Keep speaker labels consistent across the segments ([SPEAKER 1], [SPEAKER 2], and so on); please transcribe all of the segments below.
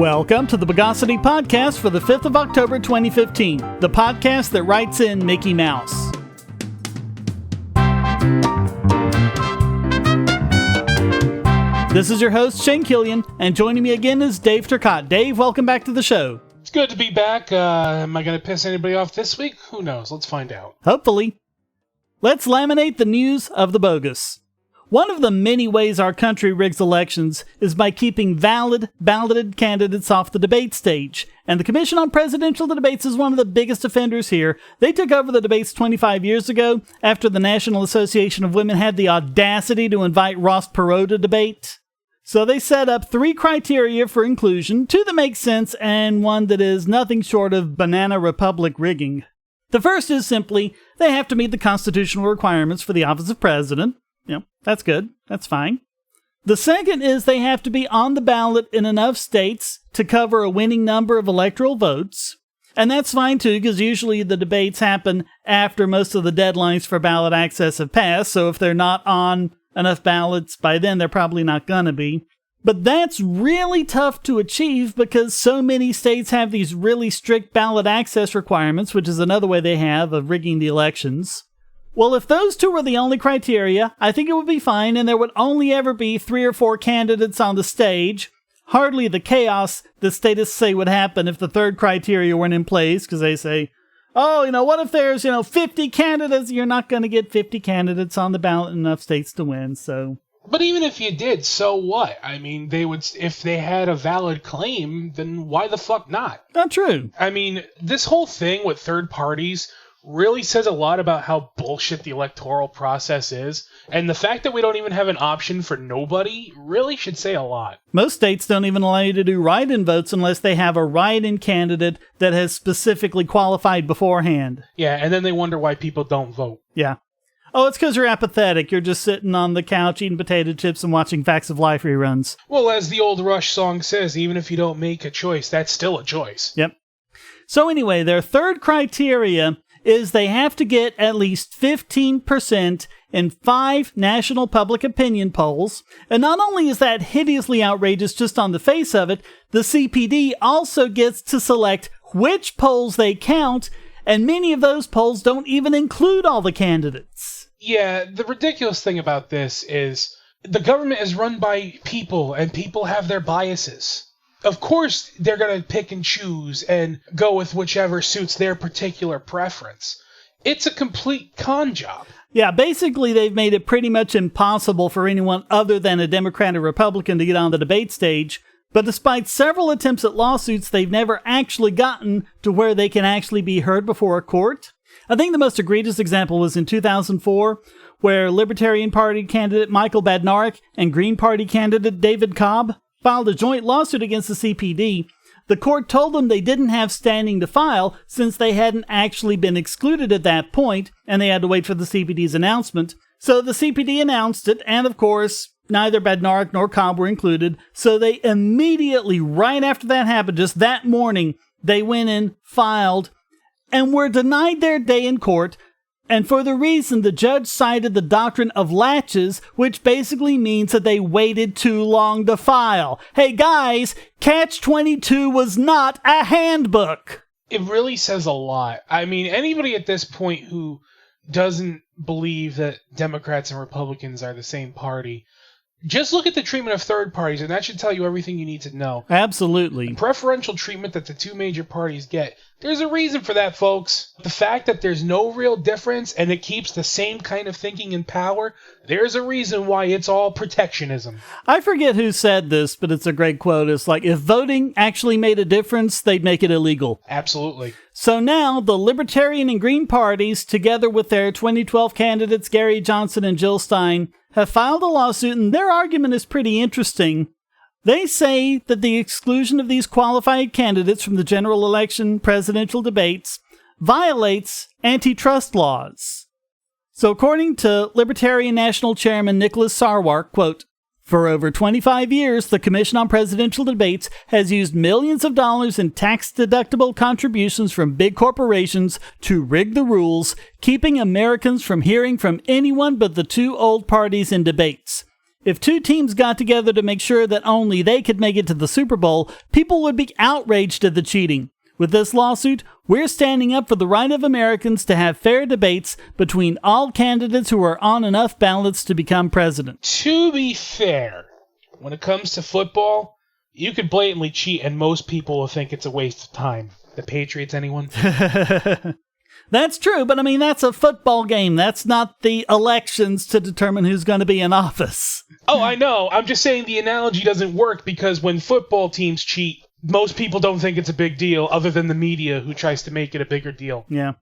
[SPEAKER 1] Welcome to the Bogosity podcast for the 5th of October 2015, the podcast that writes in Mickey Mouse. This is your host, Shane Killian, and joining me again is Dave Turcotte. Dave, welcome back to the show.
[SPEAKER 2] It's good to be back. Am I going to piss anybody off this week? Who knows? Let's find out.
[SPEAKER 1] Hopefully. Let's laminate the news of the bogus. One of the many ways our country rigs elections is by keeping valid, balloted candidates off the debate stage. And the Commission on Presidential Debates is one of the biggest offenders here. They took over the debates 25 years ago after the National Association of Women had the audacity to invite Ross Perot to debate. So they set up 3 criteria for inclusion, 2 that make sense and 1 that is nothing short of banana republic rigging. The first is simply, they have to meet the constitutional requirements for the office of president. That's good. That's fine. The second is they have to be on the ballot in enough states to cover a winning number of electoral votes. And that's fine too, because usually the debates happen after most of the deadlines for ballot access have passed. So if they're not on enough ballots by then, they're probably not going to be. But that's really tough to achieve because so many states have these really strict ballot access requirements, which is another way they have of rigging the elections. Well, if those 2 were the only criteria, I think it would be fine, and there would only ever be 3 or 4 candidates on the stage. Hardly the chaos the statists say would happen if the third criteria weren't in place, because they say, what if there's, 50 candidates? You're not going to get 50 candidates on the ballot in enough states to win, so...
[SPEAKER 2] But even if you did, so what? I mean, they would, if they had a valid claim, then why the fuck not?
[SPEAKER 1] Not true.
[SPEAKER 2] I mean, this whole thing with third parties really says a lot about how bullshit the electoral process is, and the fact that we don't even have an option for nobody really should say a lot.
[SPEAKER 1] Most states don't even allow you to do write-in votes unless they have a write-in candidate that has specifically qualified beforehand.
[SPEAKER 2] Yeah, and then they wonder why people don't vote.
[SPEAKER 1] Yeah. Oh, it's because you're apathetic. You're just sitting on the couch eating potato chips and watching Facts of Life reruns.
[SPEAKER 2] Well, as the old Rush song says, even if you don't make a choice, that's still a choice.
[SPEAKER 1] Yep. So anyway, their third criteria is they have to get at least 15% in 5 national public opinion polls. And not only is that hideously outrageous just on the face of it, the CPD also gets to select which polls they count, and many of those polls don't even include all the candidates.
[SPEAKER 2] Yeah, the ridiculous thing about this is the government is run by people, and people have their biases. Of course, they're going to pick and choose and go with whichever suits their particular preference. It's a complete con job.
[SPEAKER 1] Yeah, basically they've made it pretty much impossible for anyone other than a Democrat or Republican to get on the debate stage. But despite several attempts at lawsuits, they've never actually gotten to where they can actually be heard before a court. I think the most egregious example was in 2004, where Libertarian Party candidate Michael Badnarik and Green Party candidate David Cobb filed a joint lawsuit against the CPD. The court told them they didn't have standing to file since they hadn't actually been excluded at that point, and they had to wait for the CPD's announcement. So the CPD announced it, and of course, neither Badnarik nor Cobb were included, so they immediately, right after that happened, just that morning, they went in, filed, and were denied their day in court. And for the reason the judge cited the doctrine of latches, which basically means that they waited too long to file. Hey guys, Catch-22 was not a handbook.
[SPEAKER 2] It really says a lot. I mean, anybody at this point who doesn't believe that Democrats and Republicans are the same party, just look at the treatment of third parties, and that should tell you everything you need to know.
[SPEAKER 1] Absolutely.
[SPEAKER 2] The preferential treatment that the 2 major parties get, there's a reason for that, folks. The fact that there's no real difference and it keeps the same kind of thinking in power, there's a reason why it's all protectionism.
[SPEAKER 1] I forget who said this, but it's a great quote. It's like, if voting actually made a difference, they'd make it illegal.
[SPEAKER 2] Absolutely.
[SPEAKER 1] So now the Libertarian and Green parties, together with their 2012 candidates Gary Johnson and Jill Stein, have filed a lawsuit, and their argument is pretty interesting. They say that the exclusion of these qualified candidates from the general election presidential debates violates antitrust laws. So according to Libertarian National Chairman Nicholas Sarwark, quote, "For over 25 years, the Commission on Presidential Debates has used millions of dollars in tax-deductible contributions from big corporations to rig the rules, keeping Americans from hearing from anyone but the 2 old parties in debates. If two teams got together to make sure that only they could make it to the Super Bowl, people would be outraged at the cheating. With this lawsuit, we're standing up for the right of Americans to have fair debates between all candidates who are on enough ballots to become president.
[SPEAKER 2] To be fair, when it comes to football, you could blatantly cheat and most people will think it's a waste of time. The Patriots, anyone?
[SPEAKER 1] That's true, but I mean, that's a football game. That's not the elections to determine who's going to be in office.
[SPEAKER 2] Oh, I know. I'm just saying the analogy doesn't work because when football teams cheat, most people don't think it's a big deal other than the media who tries to make it a bigger deal.
[SPEAKER 1] Yeah.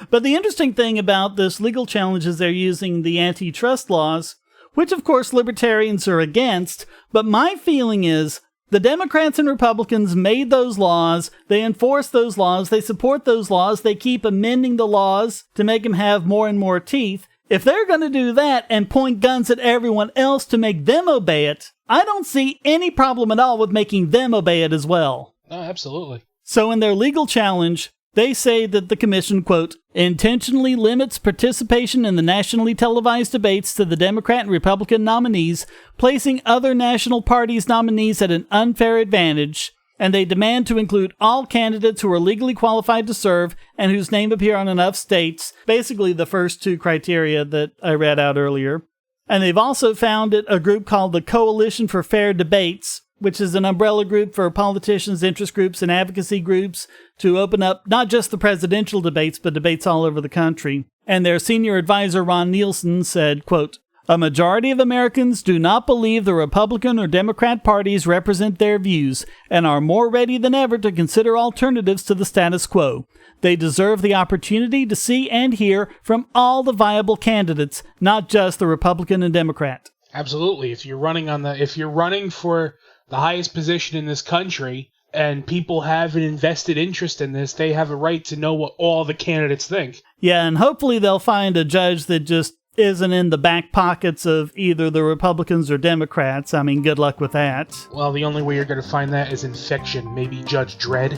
[SPEAKER 1] But the interesting thing about this legal challenge is they're using the antitrust laws, which of course libertarians are against, but my feeling is the Democrats and Republicans made those laws, they enforce those laws, they support those laws, they keep amending the laws to make them have more and more teeth. If they're going to do that and point guns at everyone else to make them obey it, I don't see any problem at all with making them obey it as well.
[SPEAKER 2] No, absolutely.
[SPEAKER 1] So in their legal challenge, they say that the commission, quote, intentionally limits participation in the nationally televised debates to the Democrat and Republican nominees, placing other national parties' nominees at an unfair advantage, and they demand to include all candidates who are legally qualified to serve and whose name appear on enough states, basically the first two criteria that I read out earlier. And they've also founded a group called the Coalition for Fair Debates, which is an umbrella group for politicians, interest groups, and advocacy groups to open up not just the presidential debates, but debates all over the country. And their senior advisor, Ron Nielsen, said, quote, a majority of Americans do not believe the Republican or Democrat parties represent their views and are more ready than ever to consider alternatives to the status quo. They deserve the opportunity to see and hear from all the viable candidates, not just the Republican and Democrat.
[SPEAKER 2] Absolutely. If you're running for the highest position in this country and people have an invested interest in this, they have a right to know what all the candidates think.
[SPEAKER 1] Yeah, and hopefully they'll find a judge that just isn't in the back pockets of either the Republicans or Democrats. I mean, good luck with that.
[SPEAKER 2] Well, the only way you're going to find that is in fiction. Maybe Judge Dredd.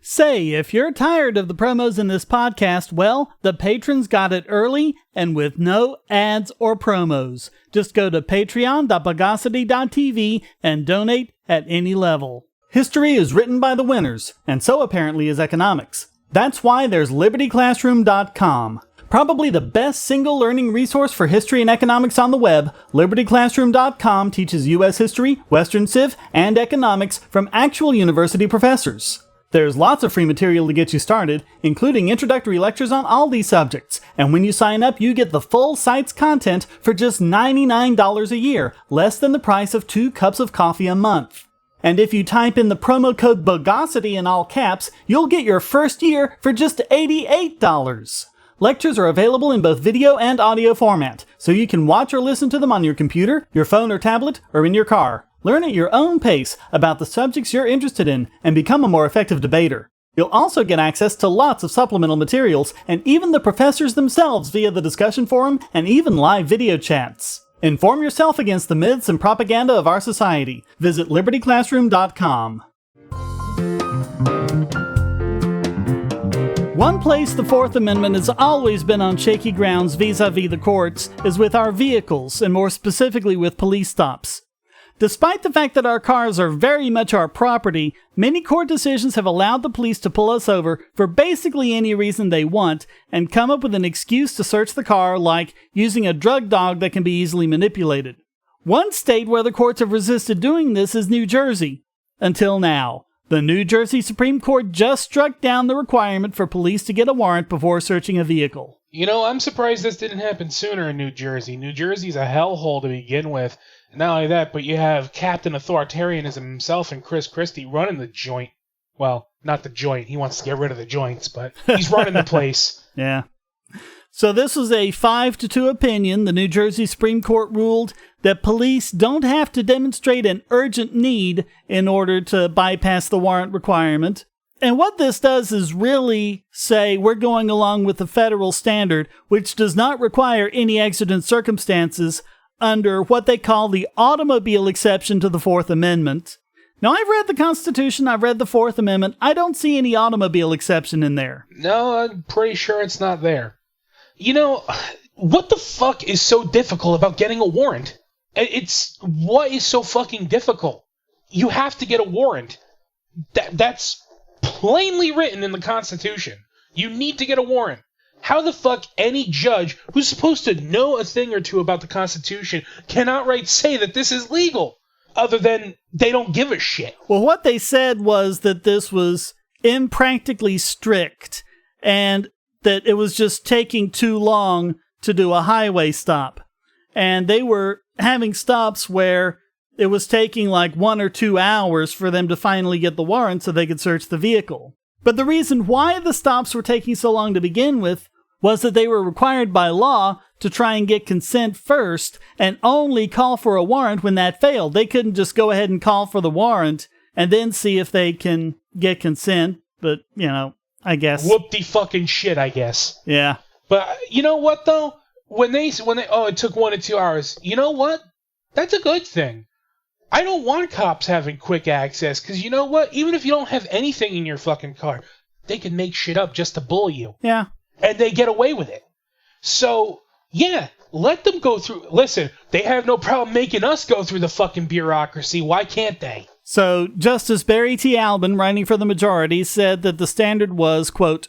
[SPEAKER 1] Say, if you're tired of the promos in this podcast, well, the patrons got it early and with no ads or promos. Just go to patreon.bogosity.tv and donate at any level. History is written by the winners, and so apparently is economics. That's why there's libertyclassroom.com. Probably the best single learning resource for history and economics on the web, libertyclassroom.com teaches U.S. history, Western Civ, and economics from actual university professors. There's lots of free material to get you started, including introductory lectures on all these subjects, and when you sign up, you get the full site's content for just $99 a year, less than the price of 2 cups of coffee a month. And if you type in the promo code Bogosity in all caps, you'll get your first year for just $88. Lectures are available in both video and audio format, so you can watch or listen to them on your computer, your phone or tablet, or in your car. Learn at your own pace about the subjects you're interested in and become a more effective debater. You'll also get access to lots of supplemental materials and even the professors themselves via the discussion forum and even live video chats. Inform yourself against the myths and propaganda of our society. Visit libertyclassroom.com. One place the Fourth Amendment has always been on shaky grounds vis-a-vis the courts is with our vehicles, and more specifically with police stops. Despite the fact that our cars are very much our property, many court decisions have allowed the police to pull us over for basically any reason they want and come up with an excuse to search the car, like using a drug dog that can be easily manipulated. One state where the courts have resisted doing this is New Jersey. Until now. The New Jersey Supreme Court just struck down the requirement for police to get a warrant before searching a vehicle.
[SPEAKER 2] You know, I'm surprised this didn't happen sooner in New Jersey. New Jersey's a hellhole to begin with. Not only that, but you have Captain Authoritarianism himself and Chris Christie running the joint. Well, not the joint. He wants to get rid of the joints, but he's running the place.
[SPEAKER 1] Yeah. So this was a 5-2 opinion. The New Jersey Supreme Court ruled that police don't have to demonstrate an urgent need in order to bypass the warrant requirement. And what this does is really say we're going along with the federal standard, which does not require any exigent circumstances under what they call the automobile exception to the Fourth Amendment. Now, I've read the Constitution, I've read the Fourth Amendment. I don't see any automobile exception in there.
[SPEAKER 2] No, I'm pretty sure it's not there. You know, what the fuck is so difficult about getting a warrant? What is so fucking difficult? You have to get a warrant. That's plainly written in the Constitution. You need to get a warrant. How the fuck any judge who's supposed to know a thing or two about the Constitution can outright say that this is legal, other than they don't give a shit?
[SPEAKER 1] Well, what they said was that this was impractically strict and that it was just taking too long to do a highway stop. And they were having stops where it was taking like 1 or 2 hours for them to finally get the warrant so they could search the vehicle. But the reason why the stops were taking so long to begin with was that they were required by law to try and get consent first and only call for a warrant when that failed. They couldn't just go ahead and call for the warrant and then see if they can get consent. But, you know, I guess.
[SPEAKER 2] Whoop-de-fucking shit, I guess.
[SPEAKER 1] Yeah.
[SPEAKER 2] But you know what, though? When they it took 1 to 2 hours, you know what? That's a good thing. I don't want cops having quick access, because you know what? Even if you don't have anything in your fucking car, they can make shit up just to bully you.
[SPEAKER 1] Yeah.
[SPEAKER 2] And they get away with it. So, yeah, let them go through. Listen, they have no problem making us go through the fucking bureaucracy. Why can't they?
[SPEAKER 1] So, Justice Barry T. Albin, writing for the majority, said that the standard was, quote,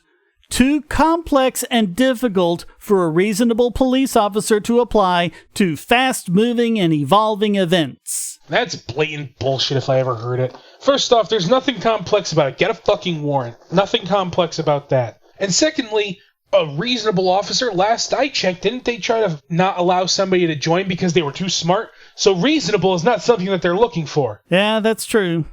[SPEAKER 1] too complex and difficult for a reasonable police officer to apply to fast-moving and evolving events.
[SPEAKER 2] That's blatant bullshit if I ever heard it. First off, there's nothing complex about it. Get a fucking warrant. Nothing complex about that. And secondly, a reasonable officer, last I checked, didn't they try to not allow somebody to join because they were too smart? So reasonable is not something that they're looking for.
[SPEAKER 1] Yeah, that's true.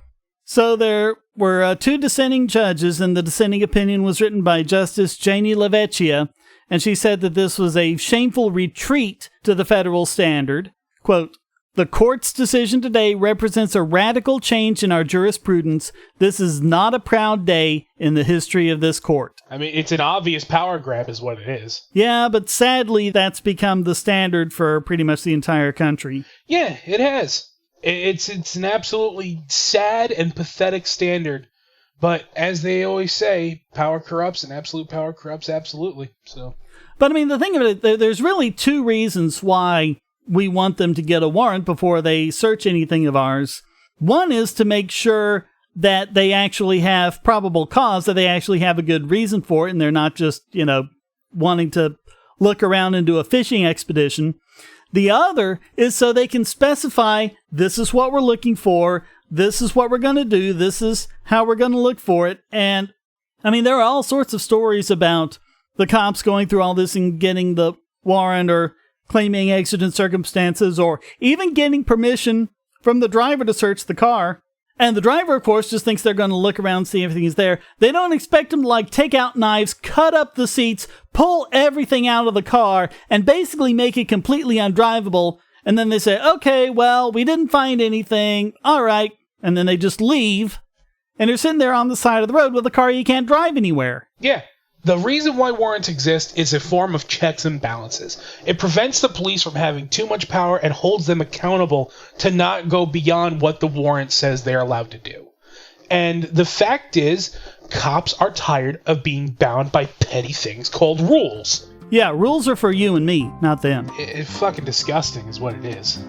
[SPEAKER 1] So there were 2 dissenting judges, and the dissenting opinion was written by Justice Janie LaVecchia, and she said that this was a shameful retreat to the federal standard. Quote, the court's decision today represents a radical change in our jurisprudence. This is not a proud day in the history of this court.
[SPEAKER 2] I mean, it's an obvious power grab is what it is.
[SPEAKER 1] Yeah, but sadly, that's become the standard for pretty much the entire country.
[SPEAKER 2] Yeah, it has. It's an absolutely sad and pathetic standard. But as they always say, power corrupts and absolute power corrupts absolutely. So,
[SPEAKER 1] but I mean, the thing of it, there's really 2 reasons why we want them to get a warrant before they search anything of ours. One is to make sure that they actually have probable cause, that they actually have a good reason for it, and they're not just, you know, wanting to look around and do a fishing expedition. The other is so they can specify, this is what we're looking for, this is what we're going to do, this is how we're going to look for it. And, I mean, there are all sorts of stories about the cops going through all this and getting the warrant or claiming exigent circumstances or even getting permission from the driver to search the car. And the driver, of course, just thinks they're going to look around and see everything is there. They don't expect them to, like, take out knives, cut up the seats, pull everything out of the car, and basically make it completely undrivable. And then they say, okay, well, we didn't find anything. All right. And then they just leave. And they're sitting there on the side of the road with a car you can't drive anywhere.
[SPEAKER 2] Yeah. The reason why warrants exist is a form of checks and balances. It prevents the police from having too much power and holds them accountable to not go beyond what the warrant says they're allowed to do. And the fact is, cops are tired of being bound by petty things called rules.
[SPEAKER 1] Yeah, rules are for you and me, not them.
[SPEAKER 2] It's fucking disgusting is what it is.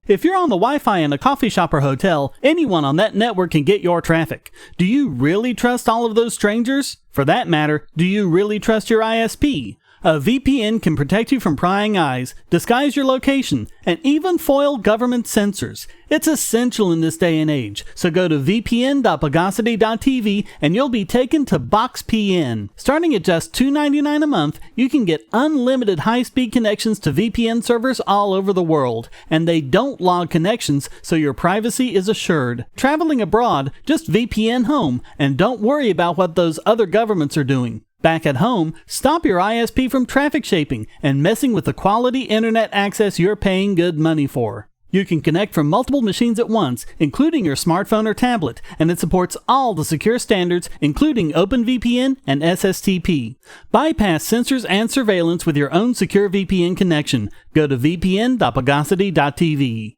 [SPEAKER 1] If you're on the Wi-Fi in a coffee shop or hotel, anyone on that network can get your traffic. Do you really trust all of those strangers? For that matter, do you really trust your ISP? A VPN can protect you from prying eyes, disguise your location, and even foil government censors. It's essential in this day and age, so go to vpn.bogosity.tv and you'll be taken to BoxPN. Starting at just $2.99 a month, you can get unlimited high-speed connections to VPN servers all over the world, and they don't log connections, so your privacy is assured. Traveling abroad, just VPN home, and don't worry about what those other governments are doing. Back at home, stop your ISP from traffic shaping and messing with the quality internet access you're paying good money for. You can connect from multiple machines at once, including your smartphone or tablet, and it supports all the secure standards, including OpenVPN and SSTP. Bypass censors and surveillance with your own secure VPN connection. Go to vpn.bogosity.tv.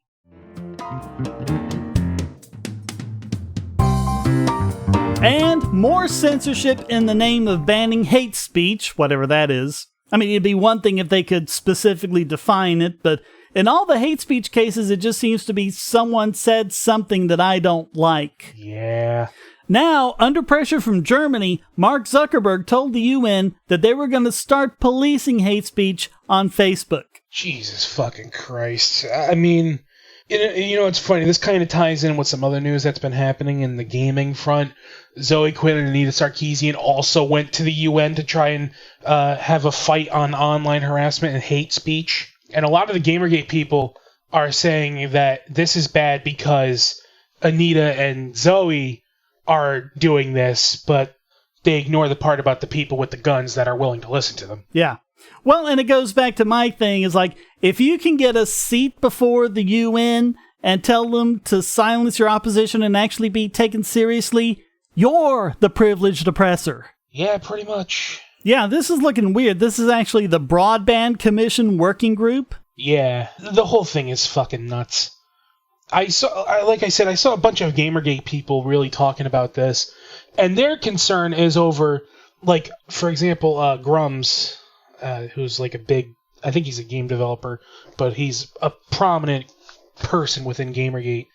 [SPEAKER 1] And more censorship in the name of banning hate speech, whatever that is. I mean, it'd be one thing if they could specifically define it, but in all the hate speech cases, it just seems to be someone said something that I don't like.
[SPEAKER 2] Yeah.
[SPEAKER 1] Now, under pressure from Germany, Mark Zuckerberg told the UN that they were going to start policing hate speech on Facebook.
[SPEAKER 2] Jesus fucking Christ. I mean, you know, it's funny. This kind of ties in with some other news that's been happening in the gaming front. Zoe Quinn and Anita Sarkeesian also went to the UN to try and have a fight on online harassment and hate speech. And a lot of the Gamergate people are saying that this is bad because Anita and Zoe are doing this, but they ignore the part about the people with the guns that are willing to listen to them.
[SPEAKER 1] Yeah. Well, and it goes back to my thing, is like, if you can get a seat before the UN and tell them to silence your opposition and actually be taken seriously, you're the privileged oppressor.
[SPEAKER 2] Yeah, pretty much.
[SPEAKER 1] Yeah, this is looking weird. This is actually the Broadband Commission Working Group.
[SPEAKER 2] Yeah, the whole thing is fucking nuts. Like I said, I saw a bunch of Gamergate people really talking about this, and their concern is over, like, for example, Grums, who's like I think he's a game developer, but he's a prominent person within Gamergate.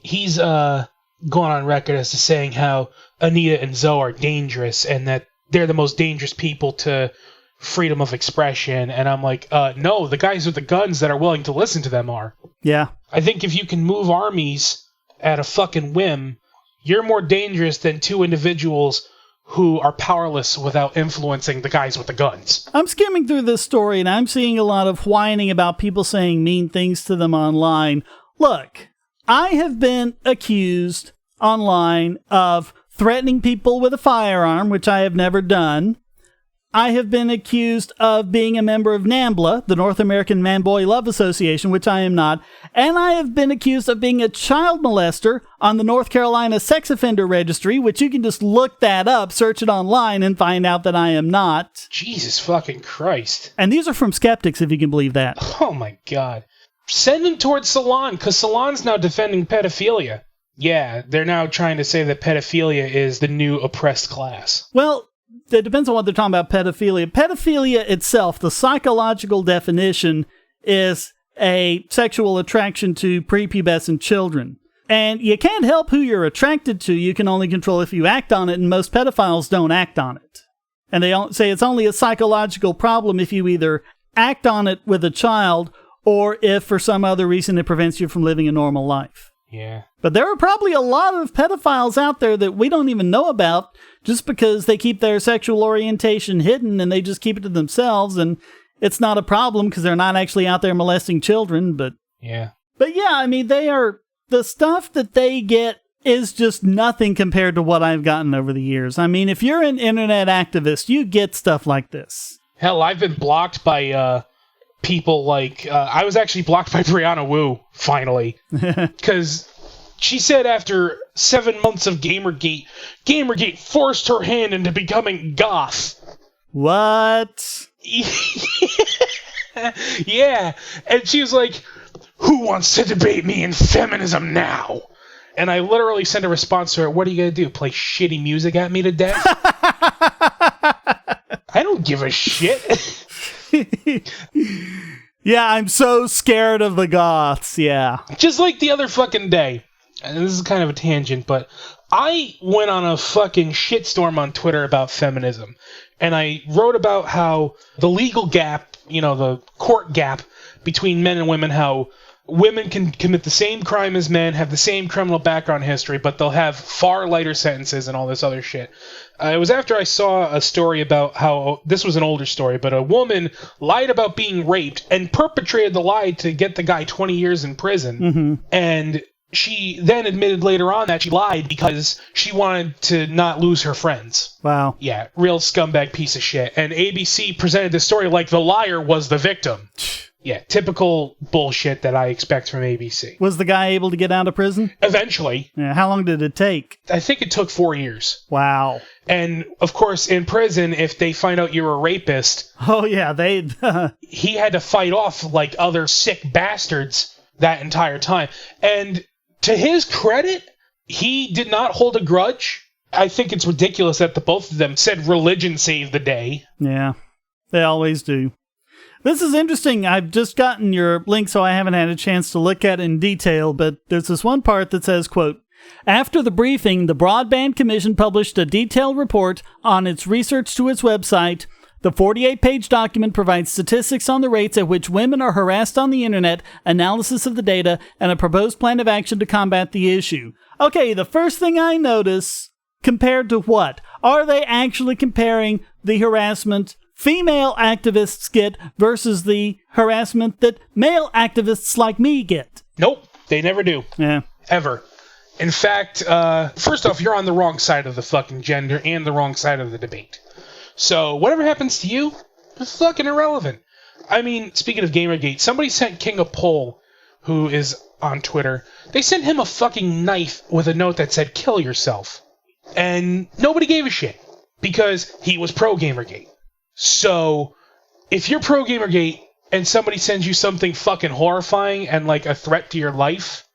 [SPEAKER 2] He's gone on record as to saying how Anita and Zoe are dangerous, and that they're the most dangerous people to freedom of expression. And I'm like, no, the guys with the guns that are willing to listen to them are.
[SPEAKER 1] Yeah.
[SPEAKER 2] I think if you can move armies at a fucking whim, you're more dangerous than two individuals who are powerless without influencing the guys with the guns.
[SPEAKER 1] I'm skimming through this story, and I'm seeing a lot of whining about people saying mean things to them online. Look, I have been accused online of threatening people with a firearm, which I have never done. I have been accused of being a member of NAMBLA, the North American Man-Boy Love Association, which I am not. And I have been accused of being a child molester on the North Carolina Sex Offender Registry, which you can just look that up, search it online, and find out that I am not.
[SPEAKER 2] Jesus fucking Christ.
[SPEAKER 1] And these are from skeptics, if you can believe that.
[SPEAKER 2] Oh my God. Send them towards Salon, because Salon's now defending pedophilia. Yeah, they're now trying to say that pedophilia is the new oppressed class.
[SPEAKER 1] Well, it depends on what they're talking about, pedophilia. Pedophilia itself, the psychological definition, is a sexual attraction to prepubescent children. And you can't help who you're attracted to. You can only control if you act on it, and most pedophiles don't act on it. And they say it's only a psychological problem if you either act on it with a child or if for some other reason it prevents you from living a normal life.
[SPEAKER 2] Yeah.
[SPEAKER 1] But there are probably a lot of pedophiles out there that we don't even know about just because they keep their sexual orientation hidden and they just keep it to themselves, and it's not a problem because they're not actually out there molesting children. But yeah, I mean, the stuff that they get is just nothing compared to what I've gotten over the years. I mean, if you're an internet activist, you get stuff like this.
[SPEAKER 2] Hell, I've been blocked by people like... I was actually blocked by Brianna Wu, finally. Because she said after 7 months of Gamergate forced her hand into becoming goth.
[SPEAKER 1] What?
[SPEAKER 2] Yeah. And she was like, who wants to debate me in feminism now? And I literally sent a response to her, what are you going to do, play shitty music at me to death? I don't give a shit.
[SPEAKER 1] Yeah, I'm so scared of the goths, yeah.
[SPEAKER 2] Just like the other fucking day, and this is kind of a tangent, but I went on a fucking shitstorm on Twitter about feminism. And I wrote about how the legal gap, the court gap between men and women, how women can commit the same crime as men, have the same criminal background history, but they'll have far lighter sentences and all this other shit. It was after I saw a story about how, this was an older story, but a woman lied about being raped and perpetrated the lie to get the guy 20 years in prison. Mm-hmm. And she then admitted later on that she lied because she wanted to not lose her friends.
[SPEAKER 1] Wow.
[SPEAKER 2] Yeah, real scumbag piece of shit. And ABC presented the story like the liar was the victim. Yeah, typical bullshit that I expect from ABC.
[SPEAKER 1] Was the guy able to get out of prison?
[SPEAKER 2] Eventually.
[SPEAKER 1] Yeah, how long did it take?
[SPEAKER 2] I think it took 4 years.
[SPEAKER 1] Wow.
[SPEAKER 2] And, of course, in prison, if they find out you're a rapist...
[SPEAKER 1] Oh, yeah,
[SPEAKER 2] he had to fight off, like, other sick bastards that entire time. And to his credit, he did not hold a grudge. I think it's ridiculous that the both of them said religion saved the day.
[SPEAKER 1] Yeah, they always do. This is interesting. I've just gotten your link, so I haven't had a chance to look at it in detail, but there's this one part that says, quote, after the briefing, the Broadband Commission published a detailed report on its research to its website. The 48-page document provides statistics on the rates at which women are harassed on the internet, analysis of the data, and a proposed plan of action to combat the issue. Okay, the first thing I notice, compared to what? Are they actually comparing the harassment female activists get versus the harassment that male activists like me get?
[SPEAKER 2] Nope, they never do.
[SPEAKER 1] Yeah.
[SPEAKER 2] Ever. In fact, first off, you're on the wrong side of the fucking gender and the wrong side of the debate. So whatever happens to you, it's fucking irrelevant. I mean, speaking of Gamergate, somebody sent King a poll, who is on Twitter. They sent him a fucking knife with a note that said, kill yourself. And nobody gave a shit, because he was pro Gamergate. So, if you're pro Gamergate and somebody sends you something fucking horrifying and like a threat to your life,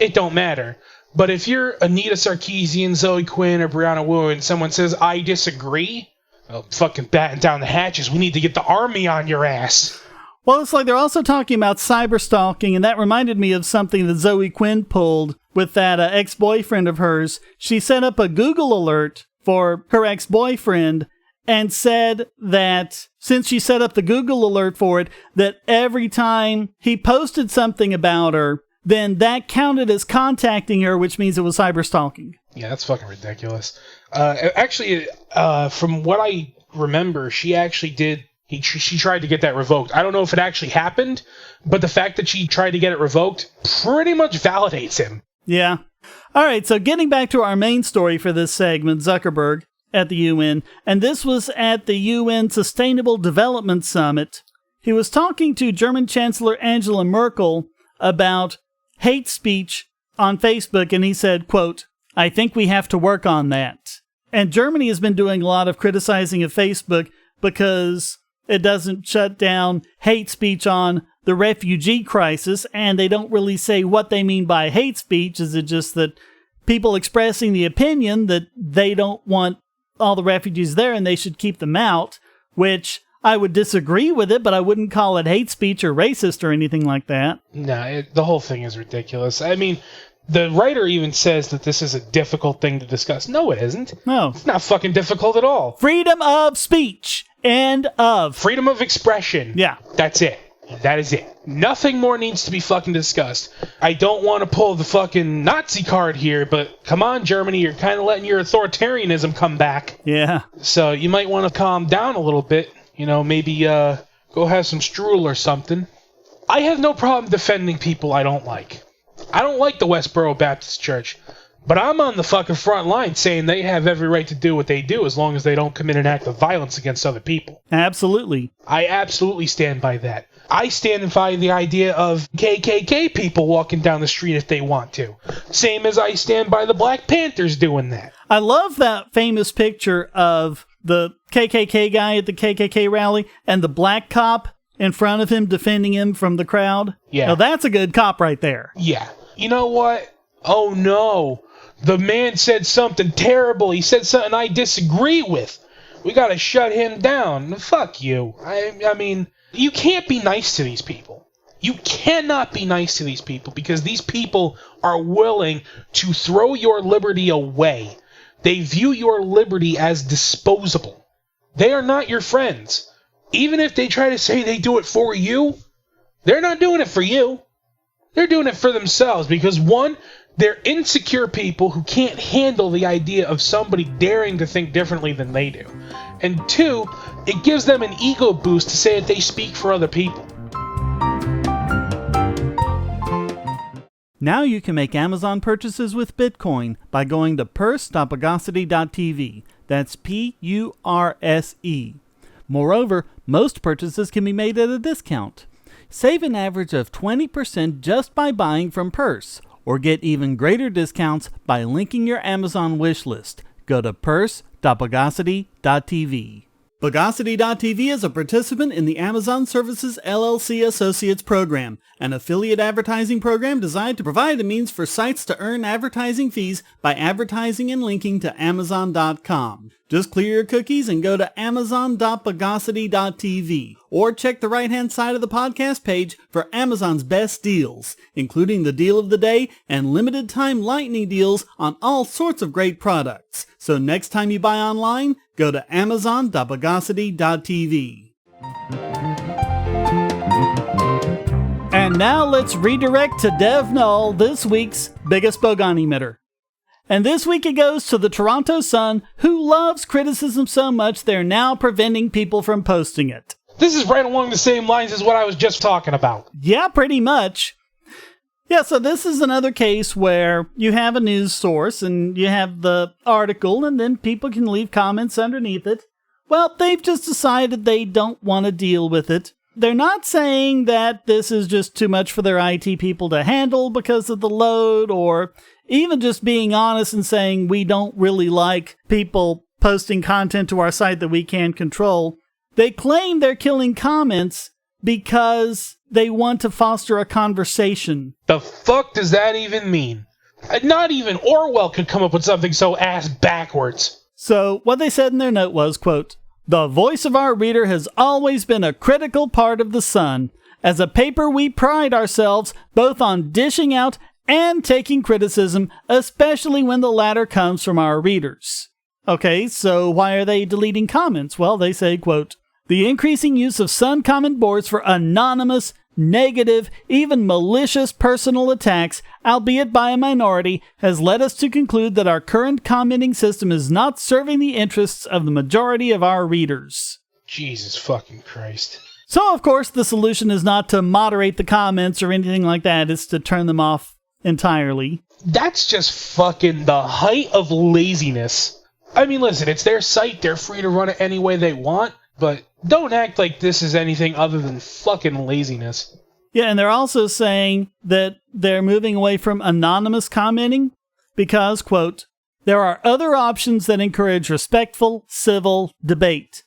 [SPEAKER 2] it don't matter. But if you're Anita Sarkeesian, Zoe Quinn, or Brianna Wu, and someone says, I disagree, well, fucking batten down the hatches. We need to get the army on your ass.
[SPEAKER 1] Well, it's like they're also talking about cyberstalking, and that reminded me of something that Zoe Quinn pulled with that ex-boyfriend of hers. She set up a Google alert for her ex-boyfriend and said that since she set up the Google alert for it, that every time he posted something about her, then that counted as contacting her, which means it was cyberstalking.
[SPEAKER 2] Yeah, that's fucking ridiculous. Actually, from what I remember, she actually did... She tried to get that revoked. I don't know if it actually happened, but the fact that she tried to get it revoked pretty much validates him.
[SPEAKER 1] Yeah. All right, so getting back to our main story for this segment, Zuckerberg at the UN, and this was at the UN Sustainable Development Summit. He was talking to German Chancellor Angela Merkel about hate speech on Facebook, and he said, quote, I think we have to work on that. And Germany has been doing a lot of criticizing of Facebook because it doesn't shut down hate speech on the refugee crisis, and they don't really say what they mean by hate speech. Is it just that people expressing the opinion that they don't want all the refugees there and they should keep them out, which I would disagree with it, but I wouldn't call it hate speech or racist or anything like that.
[SPEAKER 2] No, the whole thing is ridiculous. I mean, the writer even says that this is a difficult thing to discuss. No, it isn't.
[SPEAKER 1] No.
[SPEAKER 2] It's not fucking difficult at all.
[SPEAKER 1] Freedom of speech. End of.
[SPEAKER 2] Freedom of expression.
[SPEAKER 1] Yeah.
[SPEAKER 2] That's it. That is it. Nothing more needs to be fucking discussed. I don't want to pull the fucking Nazi card here, but come on, Germany, you're kind of letting your authoritarianism come back.
[SPEAKER 1] Yeah.
[SPEAKER 2] So you might want to calm down a little bit. You know, maybe go have some strudel or something. I have no problem defending people I don't like. I don't like the Westboro Baptist Church, but I'm on the fucking front line saying they have every right to do what they do as long as they don't commit an act of violence against other people.
[SPEAKER 1] Absolutely.
[SPEAKER 2] I absolutely stand by that. I stand by the idea of KKK people walking down the street if they want to. Same as I stand by the Black Panthers doing that.
[SPEAKER 1] I love that famous picture of the KKK guy at the KKK rally and the black cop in front of him defending him from the crowd.
[SPEAKER 2] Yeah.
[SPEAKER 1] Now that's a good cop right there.
[SPEAKER 2] Yeah. You know what? Oh no. The man said something terrible. He said something I disagree with. We gotta shut him down. Fuck you. I mean, you can't be nice to these people. You cannot be nice to these people because these people are willing to throw your liberty away. They view your liberty as disposable. They are not your friends. Even if they try to say they do it for you, they're not doing it for you. They're doing it for themselves because, one, they're insecure people who can't handle the idea of somebody daring to think differently than they do. And two, it gives them an ego boost to say that they speak for other people.
[SPEAKER 1] Now you can make Amazon purchases with Bitcoin by going to purse.bogosity.tv. That's P-U-R-S-E. Moreover, most purchases can be made at a discount. Save an average of 20% just by buying from Purse, or get even greater discounts by linking your Amazon wish list. Go to purse.bogosity.tv. Bogosity.tv is a participant in the Amazon Services LLC Associates Program, an affiliate advertising program designed to provide a means for sites to earn advertising fees by advertising and linking to Amazon.com. Just clear your cookies and go to amazon.bogosity.tv, or check the right-hand side of the podcast page for Amazon's best deals, including the deal of the day and limited-time lightning deals on all sorts of great products. So next time you buy online, go to amazon.bogosity.tv. And now let's redirect to Dev Null, this week's biggest Bogon emitter. And this week it goes to the Toronto Sun, who loves criticism so much they're now preventing people from posting it.
[SPEAKER 2] This is right along the same lines as what I was just talking about.
[SPEAKER 1] Yeah, pretty much. Yeah, so this is another case where you have a news source and you have the article and then people can leave comments underneath it. Well, they've just decided they don't want to deal with it. They're not saying that this is just too much for their IT people to handle because of the load, or even just being honest and saying we don't really like people posting content to our site that we can't control. They claim they're killing comments because they want to foster a conversation.
[SPEAKER 2] The fuck does that even mean? Not even Orwell could come up with something so ass backwards.
[SPEAKER 1] So what they said in their note was, quote, "The voice of our reader has always been a critical part of The Sun. As a paper, we pride ourselves both on dishing out and taking criticism, especially when the latter comes from our readers." Okay, so why are they deleting comments? Well, they say, quote, "The increasing use of Sun comment boards for anonymous, negative, even malicious personal attacks, albeit by a minority, has led us to conclude that our current commenting system is not serving the interests of the majority of our readers."
[SPEAKER 2] Jesus fucking Christ.
[SPEAKER 1] So, of course, the solution is not to moderate the comments or anything like that. It's to turn them off entirely.
[SPEAKER 2] That's just fucking the height of laziness. I mean, listen, it's their site. They're free to run it any way they want. But don't act like this is anything other than fucking laziness.
[SPEAKER 1] Yeah, and they're also saying that they're moving away from anonymous commenting because, quote, "there are other options that encourage respectful, civil debate.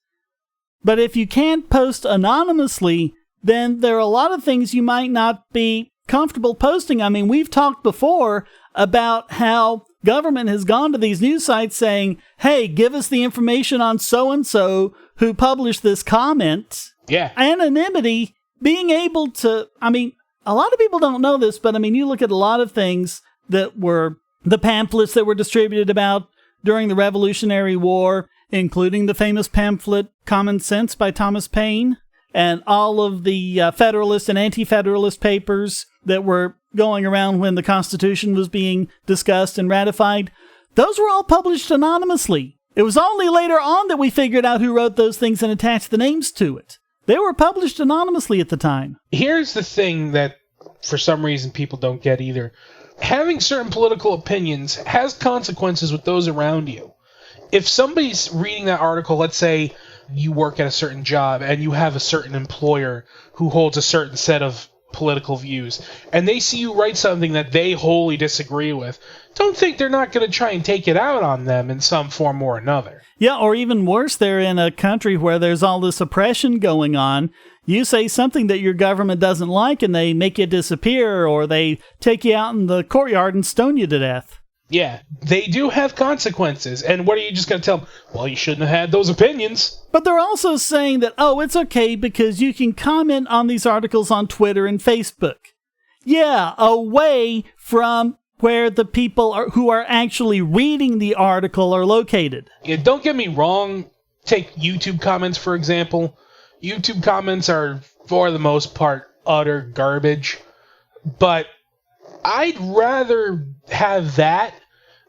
[SPEAKER 1] But if you can't post anonymously, then there are a lot of things you might not be comfortable posting." I mean, we've talked before about how government has gone to these news sites saying, "Hey, give us the information on so-and-so who published this comment."
[SPEAKER 2] Yeah.
[SPEAKER 1] Anonymity, being able to, I mean, a lot of people don't know this, but I mean, you look at a lot of things that were the pamphlets that were distributed about during the Revolutionary War, including the famous pamphlet Common Sense by Thomas Paine, and all of the Federalist and Anti-Federalist papers that were going around when the Constitution was being discussed and ratified. Those were all published anonymously. It was only later on that we figured out who wrote those things and attached the names to it. They were published anonymously at the time.
[SPEAKER 2] Here's the thing that, for some reason, people don't get either. Having certain political opinions has consequences with those around you. If somebody's reading that article, let's say you work at a certain job and you have a certain employer who holds a certain set of political views, and they see you write something that they wholly disagree with, don't think they're not going to try and take it out on them in some form or another.
[SPEAKER 1] Yeah, or even worse, they're in a country where there's all this oppression going on. You say something that your government doesn't like and they make you disappear, or they take you out in the courtyard and stone you to death.
[SPEAKER 2] Yeah, they do have consequences. And what are you just going to tell them? Well, you shouldn't have had those opinions.
[SPEAKER 1] But they're also saying that, oh, it's okay because you can comment on these articles on Twitter and Facebook. Yeah, away from where the people who are actually reading the article are located.
[SPEAKER 2] Yeah, don't get me wrong. Take YouTube comments, for example. YouTube comments are, for the most part, utter garbage. But I'd rather have that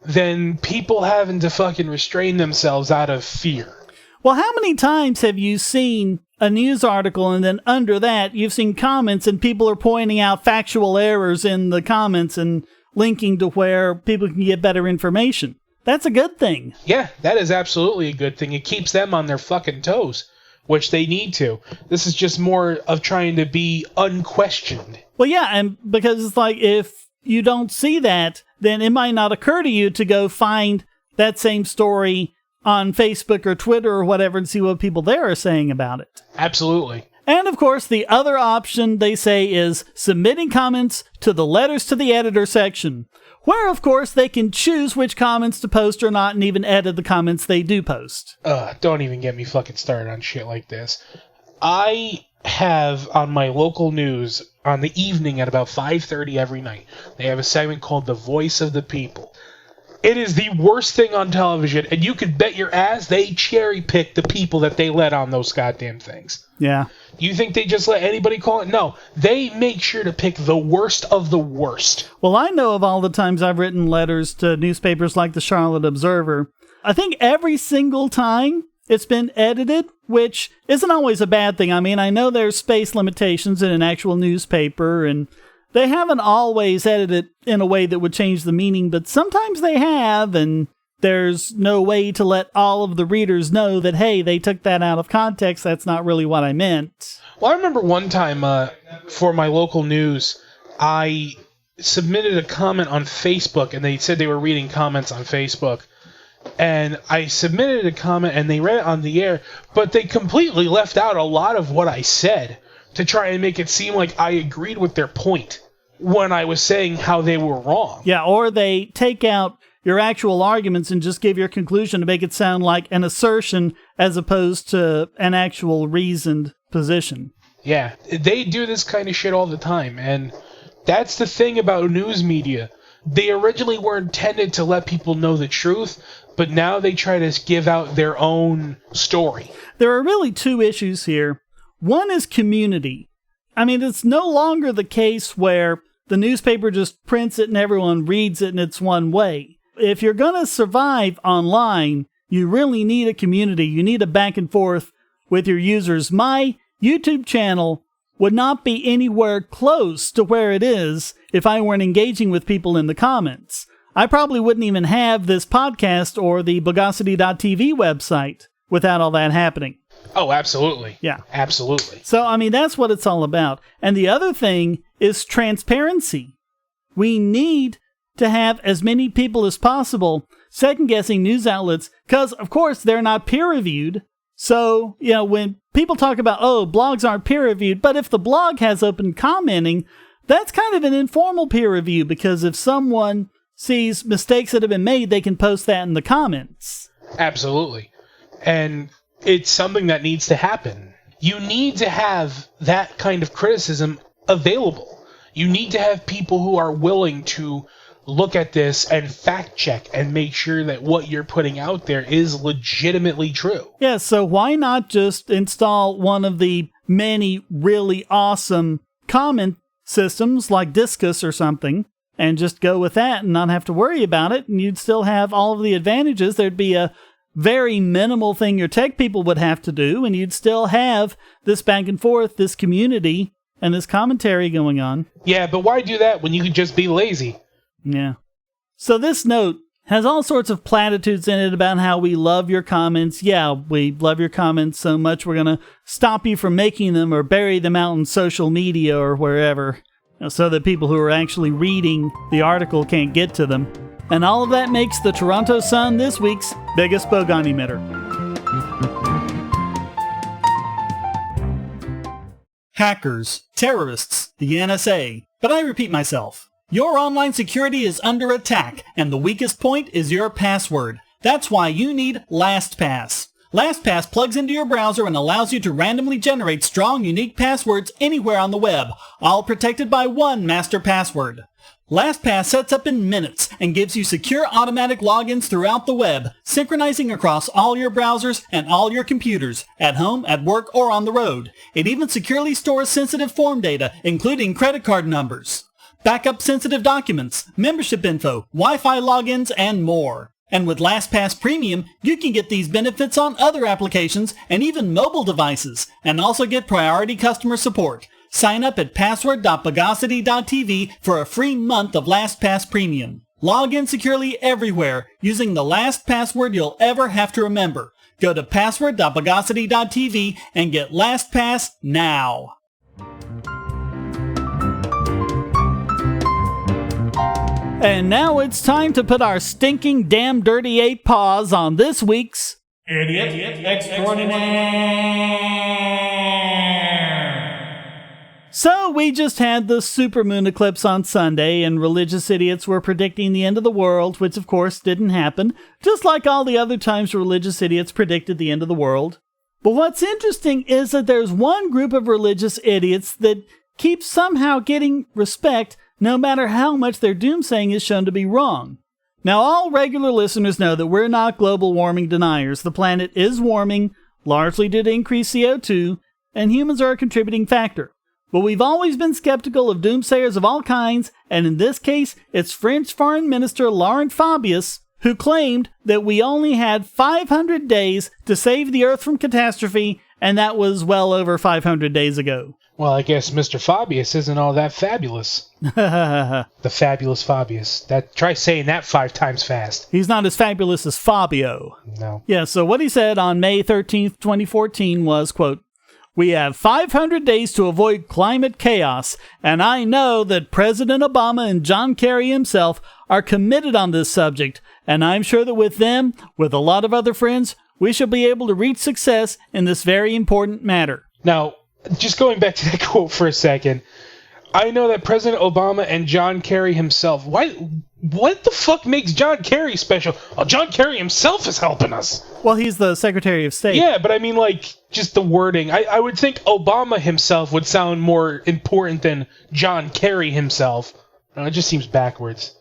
[SPEAKER 2] than people having to fucking restrain themselves out of fear.
[SPEAKER 1] Well, how many times have you seen a news article and then under that you've seen comments and people are pointing out factual errors in the comments and linking to where people can get better information? That's a good thing.
[SPEAKER 2] Yeah, that is absolutely a good thing. It keeps them on their fucking toes. which they need to. This is just more of trying to be unquestioned.
[SPEAKER 1] Well, yeah, and because it's like, if you don't see that, then it might not occur to you to go find that same story on Facebook or Twitter or whatever and see what people there are saying about it.
[SPEAKER 2] Absolutely.
[SPEAKER 1] And of course, the other option, they say, is submitting comments to the letters to the editor section, where, of course, they can choose which comments to post or not and even edit the comments they do post.
[SPEAKER 2] Don't even get me fucking started on shit like this. I have on my local news on the evening at about 5:30 every night, they have a segment called The Voice of the People. It is the worst thing on television, and you can bet your ass they cherry-pick the people that they let on those goddamn things.
[SPEAKER 1] Yeah.
[SPEAKER 2] You think they just let anybody call it? No. They make sure to pick the worst of the worst.
[SPEAKER 1] Well, I know of all the times I've written letters to newspapers like the Charlotte Observer. I think every single time it's been edited, which isn't always a bad thing. I mean, I know there's space limitations in an actual newspaper, and they haven't always edited it in a way that would change the meaning, but sometimes they have, and there's no way to let all of the readers know that, hey, they took that out of context, that's not really what I meant.
[SPEAKER 2] Well, I remember one time for my local news, I submitted a comment on Facebook, and they said they were reading comments on Facebook. And I submitted a comment, and they read it on the air, but they completely left out a lot of what I said to try and make it seem like I agreed with their point when I was saying how they were wrong.
[SPEAKER 1] Yeah, or they take out your actual arguments and just give your conclusion to make it sound like an assertion as opposed to an actual reasoned position.
[SPEAKER 2] Yeah, they do this kind of shit all the time, and that's the thing about news media. They originally were intended to let people know the truth, but now they try to give out their own story.
[SPEAKER 1] There are really two issues here. One is community. I mean, it's no longer the case where the newspaper just prints it and everyone reads it and it's one way. If you're going to survive online, you really need a community. You need a back and forth with your users. My YouTube channel would not be anywhere close to where it is if I weren't engaging with people in the comments. I probably wouldn't even have this podcast or the Bogosity.tv website without all that happening.
[SPEAKER 2] Oh, absolutely.
[SPEAKER 1] Yeah.
[SPEAKER 2] Absolutely.
[SPEAKER 1] So, I mean, that's what it's all about. And the other thing is transparency. We need to have as many people as possible second-guessing news outlets because, of course, they're not peer-reviewed. So, you know, when people talk about, oh, blogs aren't peer-reviewed, but if the blog has open commenting, that's kind of an informal peer review because if someone sees mistakes that have been made, they can post that in the comments.
[SPEAKER 2] Absolutely. And it's something that needs to happen. You need to have that kind of criticism available. You need to have people who are willing to look at this and fact check and make sure that what you're putting out there is legitimately true.
[SPEAKER 1] Yeah, so why not just install one of the many really awesome comment systems like Discus or something and just go with that and not have to worry about it, and you'd still have all of the advantages. There'd be a very minimal thing your tech people would have to do, and you'd still have this back and forth, this community, and this commentary going on.
[SPEAKER 2] Yeah, but why do that when you could just be lazy?
[SPEAKER 1] Yeah. So this note has all sorts of platitudes in it about how we love your comments. Yeah, we love your comments so much we're going to stop you from making them or bury them out in social media or wherever, so that people who are actually reading the article can't get to them. And all of that makes the Toronto Sun this week's biggest Bogon emitter. Hackers, terrorists, the NSA. But I repeat myself. Your online security is under attack, and the weakest point is your password. That's why you need LastPass. LastPass plugs into your browser and allows you to randomly generate strong, unique passwords anywhere on the web, all protected by one master password. LastPass sets up in minutes and gives you secure automatic logins throughout the web, synchronizing across all your browsers and all your computers, at home, at work, or on the road. It even securely stores sensitive form data, including credit card numbers, backup sensitive documents, membership info, Wi-Fi logins, and more. And with LastPass Premium, you can get these benefits on other applications and even mobile devices, and also get priority customer support. Sign up at password.bogosity.tv for a free month of LastPass Premium. Log in securely everywhere using the last password you'll ever have to remember. Go to password.bogosity.tv and get LastPass now. And now it's time to put our stinking damn dirty ape paws on this week's Idiot Extraordinaire. So we just had the supermoon eclipse on Sunday, and religious idiots were predicting the end of the world, which of course didn't happen, just like all the other times religious idiots predicted the end of the world. But what's interesting is that there's one group of religious idiots that keeps somehow getting respect no matter how much their doomsaying is shown to be wrong. Now, all regular listeners know that we're not global warming deniers. The planet is warming, largely due to increased CO2, and humans are a contributing factor. But we've always been skeptical of doomsayers of all kinds, and in this case, it's French Foreign Minister Laurent Fabius who claimed that we only had 500 days to save the Earth from catastrophe, and that was well over 500 days ago.
[SPEAKER 2] Well, I guess Mr. Fabius isn't all that fabulous. The fabulous Fabius. Try saying that 5 times fast.
[SPEAKER 1] He's not as fabulous as Fabio.
[SPEAKER 2] No.
[SPEAKER 1] Yeah, so what he said on May 13th, 2014 was, quote, "We have 500 days to avoid climate chaos, and I know that President Obama and John Kerry himself are committed on this subject, and I'm sure that with them, with a lot of other friends, we shall be able to reach success in this very important matter."
[SPEAKER 2] Now, just going back to that quote for a second, I know that President Obama and John Kerry himself. What the fuck makes John Kerry special? Oh, John Kerry himself is helping us.
[SPEAKER 1] Well, he's the Secretary of State.
[SPEAKER 2] Yeah, but I mean, like, just the wording. I would think Obama himself would sound more important than John Kerry himself. It just seems backwards.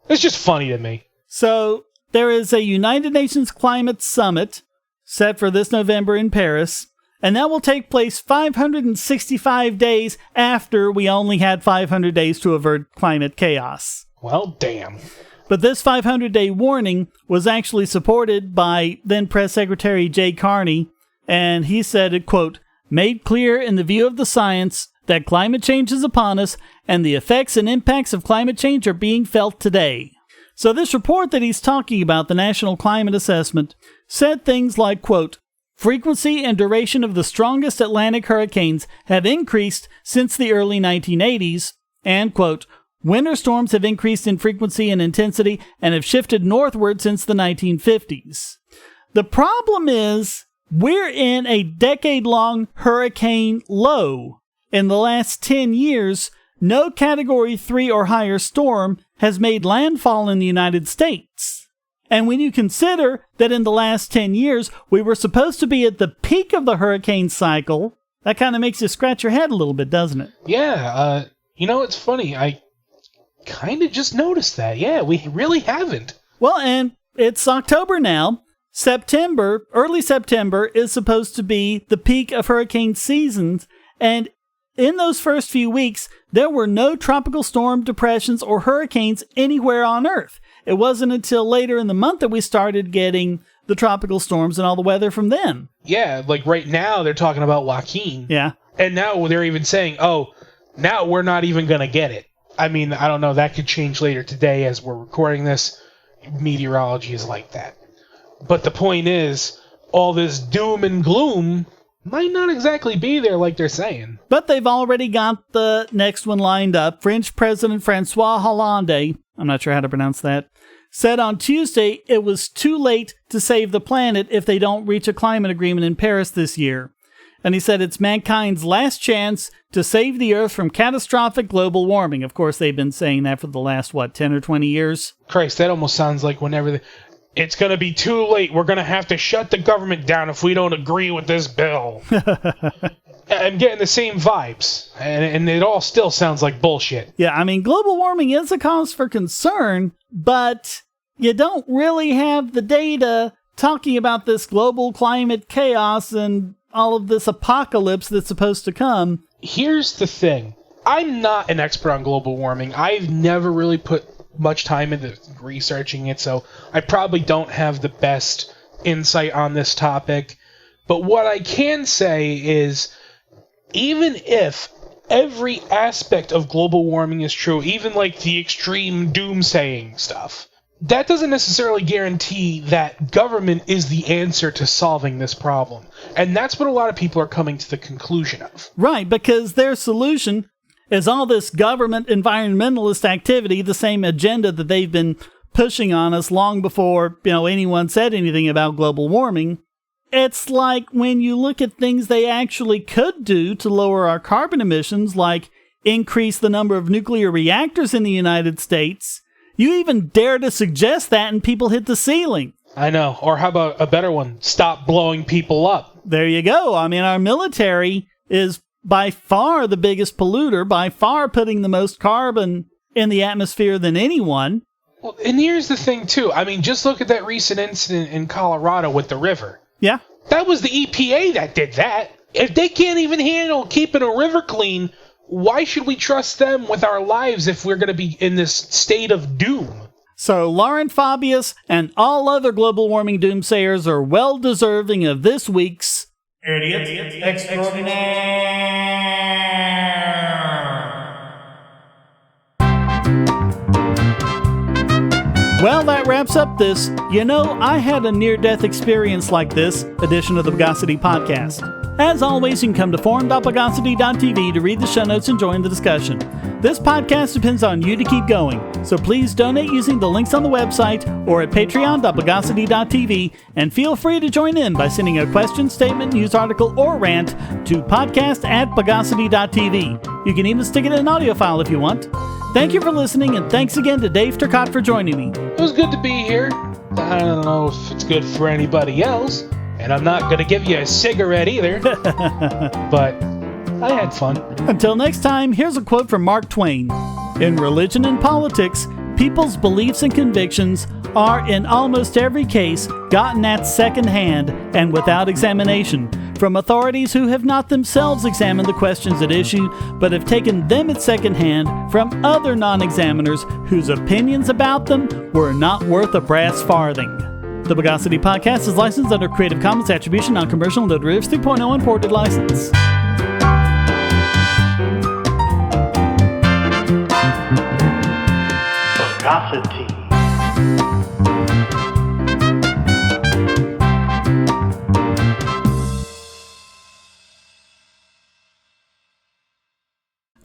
[SPEAKER 2] It's just funny to me.
[SPEAKER 1] So, there is a United Nations Climate Summit set for this November in Paris, and that will take place 565 days after we only had 500 days to avert climate chaos.
[SPEAKER 2] Well, damn.
[SPEAKER 1] But this 500-day warning was actually supported by then Press Secretary Jay Carney, and he said it, quote, "made clear in the view of the science that climate change is upon us, and the effects and impacts of climate change are being felt today." So this report that he's talking about, the National Climate Assessment, said things like, quote, "frequency and duration of the strongest Atlantic hurricanes have increased since the early 1980s, and, quote, winter storms have increased in frequency and intensity and have shifted northward since the 1950s. The problem is, we're in a decade-long hurricane low. In the last 10 years, no Category 3 or higher storm has made landfall in the United States. And when you consider that in the last 10 years, we were supposed to be at the peak of the hurricane cycle, that kind of makes you scratch your head a little bit, doesn't it?
[SPEAKER 2] Yeah, it's funny. I kind of just noticed that. Yeah, we really haven't.
[SPEAKER 1] Well, and it's October now. September, early September, is supposed to be the peak of hurricane seasons. And in those first few weeks, there were no tropical storm, depressions, or hurricanes anywhere on Earth. It wasn't until later in the month that we started getting the tropical storms and all the weather from them.
[SPEAKER 2] Yeah, like right now they're talking about Joaquin.
[SPEAKER 1] Yeah.
[SPEAKER 2] And now they're even saying, oh, now we're not even going to get it. I mean, I don't know. That could change later today as we're recording this. Meteorology is like that. But the point is, all this doom and gloom might not exactly be there like they're saying.
[SPEAKER 1] But they've already got the next one lined up. French President François Hollande, I'm not sure how to pronounce that, said on Tuesday it was too late to save the planet if they don't reach a climate agreement in Paris this year. And he said it's mankind's last chance to save the Earth from catastrophic global warming. Of course, they've been saying that for the last, 10 or 20 years?
[SPEAKER 2] Christ, that almost sounds like whenever it's going to be too late. We're going to have to shut the government down if we don't agree with this bill. I'm getting the same vibes, and it all still sounds like bullshit.
[SPEAKER 1] Yeah, I mean, global warming is a cause for concern, but you don't really have the data talking about this global climate chaos and all of this apocalypse that's supposed to come.
[SPEAKER 2] Here's the thing. I'm not an expert on global warming. I've never really put much time into researching it, so I probably don't have the best insight on this topic. But what I can say is, even if every aspect of global warming is true, even like the extreme doomsaying stuff, that doesn't necessarily guarantee that government is the answer to solving this problem. And that's what a lot of people are coming to the conclusion of.
[SPEAKER 1] Right, because their solution is all this government environmentalist activity, the same agenda that they've been pushing on us long before, anyone said anything about global warming. It's like when you look at things they actually could do to lower our carbon emissions, like increase the number of nuclear reactors in the United States, you even dare to suggest that and people hit the ceiling.
[SPEAKER 2] I know. Or how about a better one? Stop blowing people up.
[SPEAKER 1] There you go. I mean, our military is by far the biggest polluter, by far putting the most carbon in the atmosphere than anyone.
[SPEAKER 2] Well, and here's the thing, too. I mean, just look at that recent incident in Colorado with the river.
[SPEAKER 1] Yeah.
[SPEAKER 2] That was the EPA that did that. If they can't even handle keeping a river clean, why should we trust them with our lives if we're going to be in this state of doom?
[SPEAKER 1] So Laurent, Fabius, and all other global warming doomsayers are well deserving of this week's Idiot Extraordinaire. Well, that wraps up this. I had a near-death experience like this edition of the Bogosity podcast. As always, you can come to forum.bogosity.tv to read the show notes and join the discussion. This podcast depends on you to keep going, so please donate using the links on the website or at patreon.bogosity.tv, and feel free to join in by sending a question, statement, news article, or rant to podcast@bogosity.tv. You can even stick it in an audio file if you want. Thank you for listening, and thanks again to Dave Turcotte for joining me.
[SPEAKER 2] It was good to be here. I don't know if it's good for anybody else, and I'm not going to give you a cigarette either, but I had fun.
[SPEAKER 1] Until next time, here's a quote from Mark Twain. In religion and politics, people's beliefs and convictions are, in almost every case, gotten at secondhand and without examination from authorities who have not themselves examined the questions at issue, but have taken them at secondhand from other non-examiners whose opinions about them were not worth a brass farthing. The Bogosity Podcast is licensed under Creative Commons Attribution, Non-Commercial, No Derivatives 3.0 Imported License. Bogosity.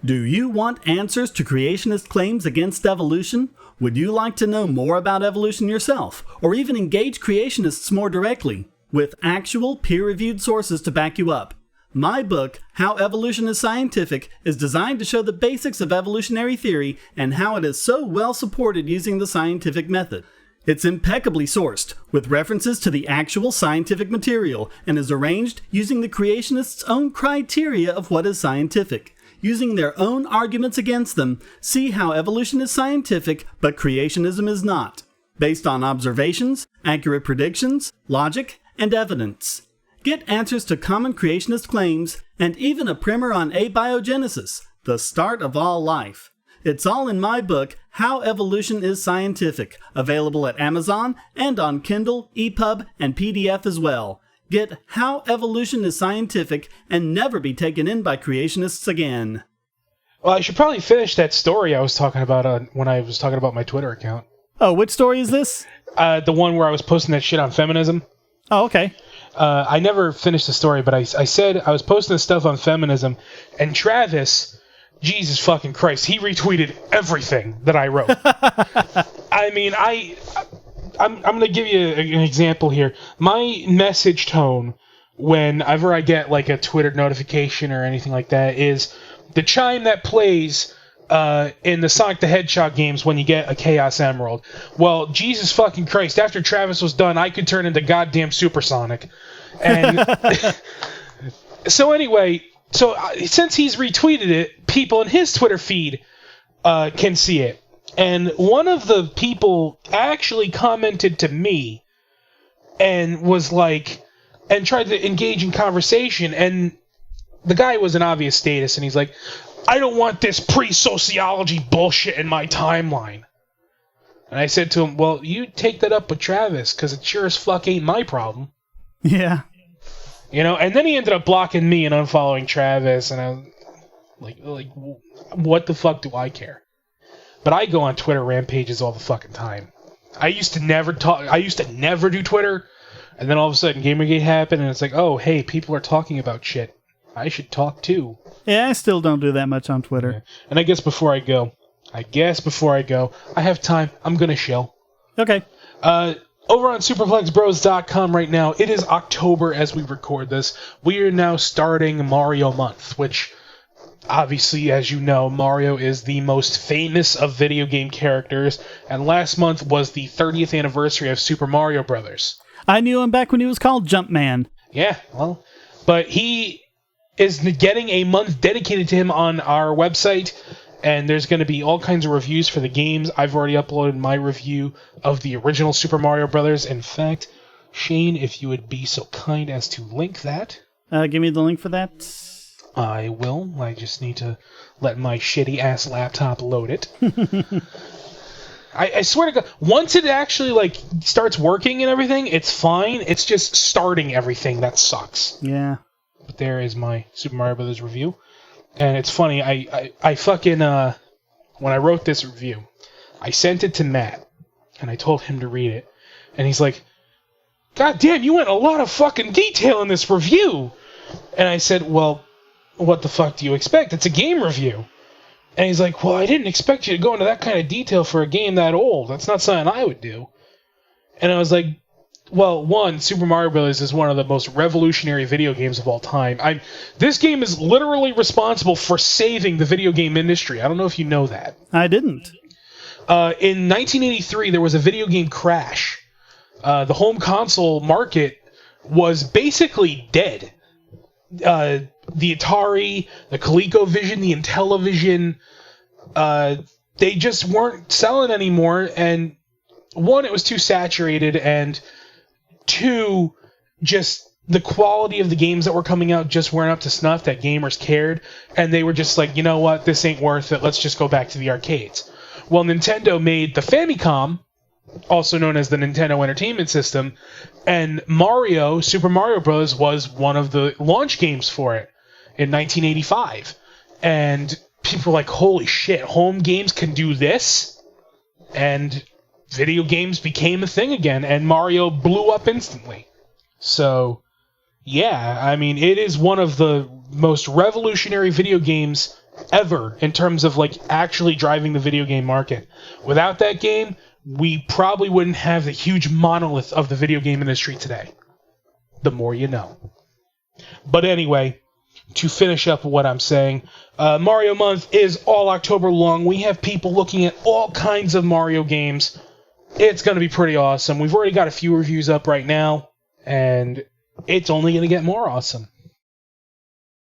[SPEAKER 1] Do you want answers to creationist claims against evolution? Would you like to know more about evolution yourself, or even engage creationists more directly, with actual peer-reviewed sources to back you up? My book, How Evolution is Scientific, is designed to show the basics of evolutionary theory and how it is so well supported using the scientific method. It's impeccably sourced, with references to the actual scientific material, and is arranged using the creationists' own criteria of what is scientific. Using their own arguments against them, see how evolution is scientific, but creationism is not, based on observations, accurate predictions, logic, and evidence. Get answers to common creationist claims, and even a primer on abiogenesis, the start of all life. It's all in my book, How Evolution is Scientific, available at Amazon and on Kindle, EPUB, and PDF as well. Get How Evolution is Scientific and never be taken in by creationists again.
[SPEAKER 2] Well, I should probably finish that story I was talking about when I was talking about my Twitter account.
[SPEAKER 1] Oh, which story is this?
[SPEAKER 2] The one where I was posting that shit on feminism.
[SPEAKER 1] Oh, okay.
[SPEAKER 2] I never finished the story, but I said I was posting this stuff on feminism, and Travis, Jesus fucking Christ, he retweeted everything that I wrote. I mean, I'm going to give you an example here. My message tone whenever I get like a Twitter notification or anything like that is the chime that plays in the Sonic the Hedgehog games when you get a Chaos Emerald. Well, Jesus fucking Christ, after Travis was done, I could turn into goddamn Supersonic. And so anyway, since he's retweeted it, people in his Twitter feed can see it. And one of the people actually commented to me and was like, and tried to engage in conversation. And the guy was an obvious status, and he's like, I don't want this pre-sociology bullshit in my timeline. And I said to him, well, you take that up with Travis, because it sure as fuck ain't my problem.
[SPEAKER 1] Yeah.
[SPEAKER 2] And then he ended up blocking me and unfollowing Travis, and I was like, what the fuck do I care? But I go on Twitter rampages all the fucking time. I used to never talk. I used to never do Twitter, and then all of a sudden Gamergate happened, and it's like, oh, hey, people are talking about shit. I should talk too.
[SPEAKER 1] Yeah, I still don't do that much on Twitter.
[SPEAKER 2] Yeah. And I guess before I go, I have time. I'm gonna shill.
[SPEAKER 1] Okay.
[SPEAKER 2] Over on superplexbros.com right now, it is October as we record this. We are now starting Mario Month, which, obviously, as you know, Mario is the most famous of video game characters, and last month was the 30th anniversary of Super Mario Bros.
[SPEAKER 1] I knew him back when he was called Jumpman.
[SPEAKER 2] Yeah, well, but he is getting a month dedicated to him on our website, and there's going to be all kinds of reviews for the games. I've already uploaded my review of the original Super Mario Bros. In fact, Shane, if you would be so kind as to link that.
[SPEAKER 1] Give me the link for that.
[SPEAKER 2] I will. I just need to let my shitty-ass laptop load it. I swear to God, once it actually starts working and everything, it's fine. It's just starting everything that sucks.
[SPEAKER 1] Yeah.
[SPEAKER 2] But there is my Super Mario Bros. Review. And it's funny, I fucking, when I wrote this review, I sent it to Matt, and I told him to read it. And he's like, God damn, you went a lot of fucking detail in this review! And I said, well, what the fuck do you expect? It's a game review. And he's like, well, I didn't expect you to go into that kind of detail for a game that old. That's not something I would do. And I was like, well, one, Super Mario Bros. Is one of the most revolutionary video games of all time. This game is literally responsible for saving the video game industry. I don't know if you know that.
[SPEAKER 1] I didn't.
[SPEAKER 2] In 1983, there was a video game crash. The home console market was basically dead. The Atari, the ColecoVision, the Intellivision, they just weren't selling anymore. And one, it was too saturated, and two, just the quality of the games that were coming out just weren't up to snuff that gamers cared, and they were just like, you know what, this ain't worth it, let's just go back to the arcades. Well, Nintendo made the Famicom, also known as the Nintendo Entertainment System, and Super Mario Bros. Was one of the launch games for it in 1985. And people were like, holy shit, home games can do this? And video games became a thing again, and Mario blew up instantly. So, yeah, I mean, it is one of the most revolutionary video games ever in terms of, actually driving the video game market. Without that game, we probably wouldn't have the huge monolith of the video game industry today. The more you know. But anyway, to finish up what I'm saying, Mario Month is all October long. We have people looking at all kinds of Mario games. It's going to be pretty awesome. We've already got a few reviews up right now, and it's only going to get more awesome.